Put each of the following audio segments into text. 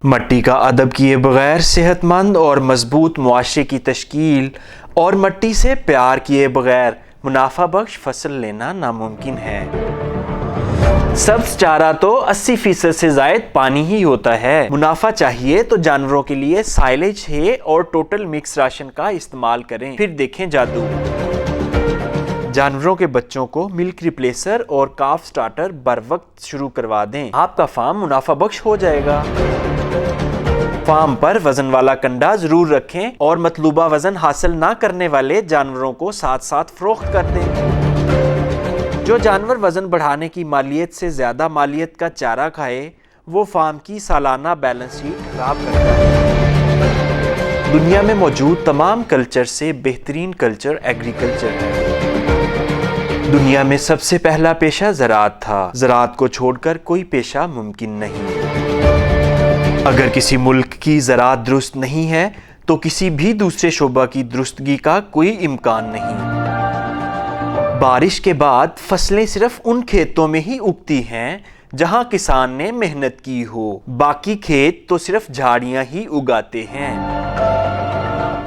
مٹی کا ادب کیے بغیر صحت مند اور مضبوط معاشرے کی تشکیل اور مٹی سے پیار کیے بغیر منافع بخش فصل لینا ناممکن ہے۔ سبز چارہ تو 80% سے زائد پانی ہی ہوتا ہے۔ منافع چاہیے تو جانوروں کے لیے سائلیج ہے اور ٹوٹل مکس راشن کا استعمال کریں، پھر دیکھیں جادو۔ جانوروں کے بچوں کو ملک ریپلیسر اور کاف سٹارٹر بر وقت شروع کروا دیں، آپ کا فارم منافع بخش ہو جائے گا۔ فارم پر وزن والا کنڈا ضرور رکھیں اور مطلوبہ وزن حاصل نہ کرنے والے جانوروں کو ساتھ ساتھ فروخت کر دیں۔ جو جانور وزن بڑھانے کی مالیت سے زیادہ مالیت کا چارہ کھائے وہ فارم کی سالانہ بیلنس شیٹ خراب کرتا ہے۔ دنیا میں موجود تمام کلچر سے بہترین کلچر ایگریکلچر ہے۔ دنیا میں سب سے پہلا پیشہ زراعت تھا۔ زراعت کو چھوڑ کر کوئی پیشہ ممکن نہیں۔ اگر کسی ملک کی زراعت درست نہیں ہے تو کسی بھی دوسرے شعبہ کی درستگی کا کوئی امکان نہیں۔ بارش کے بعد فصلیں صرف ان کھیتوں میں ہی اگتی ہیں جہاں کسان نے محنت کی ہو، باقی کھیت تو صرف جھاڑیاں ہی اگاتے ہیں۔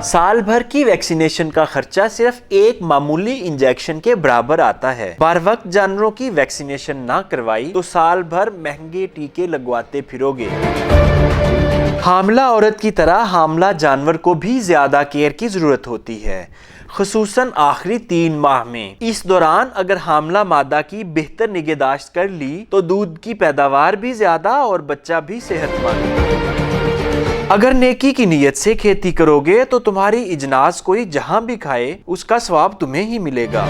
سال بھر کی ویکسینیشن کا خرچہ صرف ایک معمولی انجیکشن کے برابر آتا ہے۔ بر وقت جانوروں کی ویکسینیشن نہ کروائی تو سال بھر مہنگے ٹیکے لگواتے پھرو گے۔ حاملہ عورت کی طرح حاملہ جانور کو بھی زیادہ کیئر کی ضرورت ہوتی ہے، خصوصاً آخری 3 ماہ میں۔ اس دوران اگر حاملہ مادہ کی بہتر نگہداشت کر لی تو دودھ کی پیداوار بھی زیادہ اور بچہ بھی صحت مند۔ اگر نیکی کی نیت سے کھیتی کرو گے تو تمہاری اجناس کوئی جہاں بھی کھائے اس کا ثواب تمہیں ہی ملے گا۔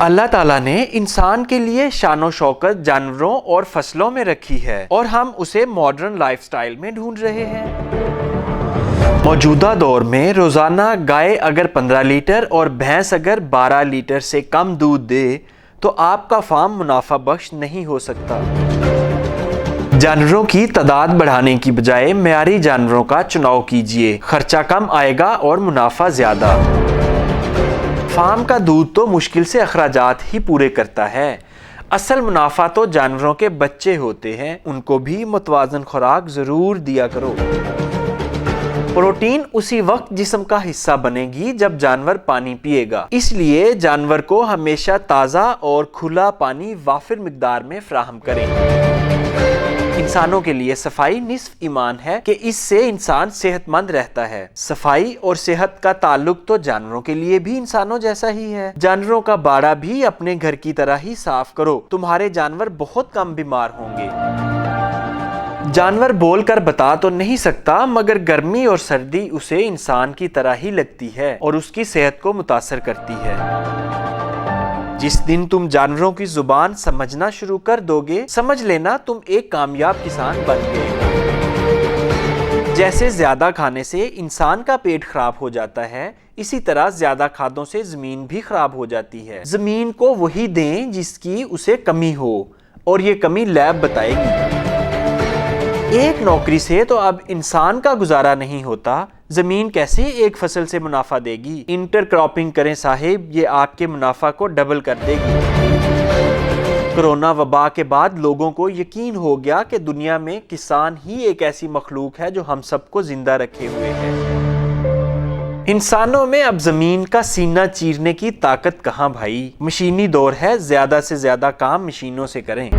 اللہ تعالیٰ نے انسان کے لیے شان و شوکت جانوروں اور فصلوں میں رکھی ہے اور ہم اسے ماڈرن لائف سٹائل میں ڈھونڈ رہے ہیں۔ موجودہ دور میں روزانہ گائے اگر 15 لیٹر اور بھینس اگر 12 لیٹر سے کم دودھ دے تو آپ کا فارم منافع بخش نہیں ہو سکتا۔ جانوروں کی تعداد بڑھانے کی بجائے معیاری جانوروں کا چناؤ کیجیے، خرچہ کم آئے گا اور منافع زیادہ۔ فارم کا دودھ تو مشکل سے اخراجات ہی پورے کرتا ہے، اصل منافع تو جانوروں کے بچے ہوتے ہیں، ان کو بھی متوازن خوراک ضرور دیا کرو۔ پروٹین اسی وقت جسم کا حصہ بنے گی جب جانور پانی پیے گا، اس لیے جانور کو ہمیشہ تازہ اور کھلا پانی وافر مقدار میں فراہم کریں۔ انسانوں کے لیے صفائی نصف ایمان ہے کہ اس سے انسان صحت مند رہتا ہے۔ صفائی اور صحت کا تعلق تو جانوروں کے لیے بھی انسانوں جیسا ہی ہے۔ جانوروں کا باڑا بھی اپنے گھر کی طرح ہی صاف کرو، تمہارے جانور بہت کم بیمار ہوں گے۔ جانور بول کر بتا تو نہیں سکتا مگر گرمی اور سردی اسے انسان کی طرح ہی لگتی ہے اور اس کی صحت کو متاثر کرتی ہے۔ جس دن تم جانوروں کی زبان سمجھنا شروع کر دو گے، سمجھ لینا تم ایک کامیاب کسان بن گئے۔ جیسے زیادہ کھانے سے انسان کا پیٹ خراب ہو جاتا ہے، اسی طرح زیادہ کھادوں سے زمین بھی خراب ہو جاتی ہے۔ زمین کو وہی دیں جس کی اسے کمی ہو اور یہ کمی لیب بتائے گی۔ ایک نوکری سے تو اب انسان کا گزارا نہیں ہوتا، زمین کیسے ایک فصل سے منافع دے گی؟ انٹر کراپنگ کریں صاحب، یہ آپ کے منافع کو ڈبل کر دے گی۔ کرونا وبا کے بعد لوگوں کو یقین ہو گیا کہ دنیا میں کسان ہی ایک ایسی مخلوق ہے جو ہم سب کو زندہ رکھے ہوئے ہے۔ انسانوں میں اب زمین کا سینہ چیرنے کی طاقت کہاں بھائی؟ مشینی دور ہے، زیادہ سے زیادہ کام مشینوں سے کریں۔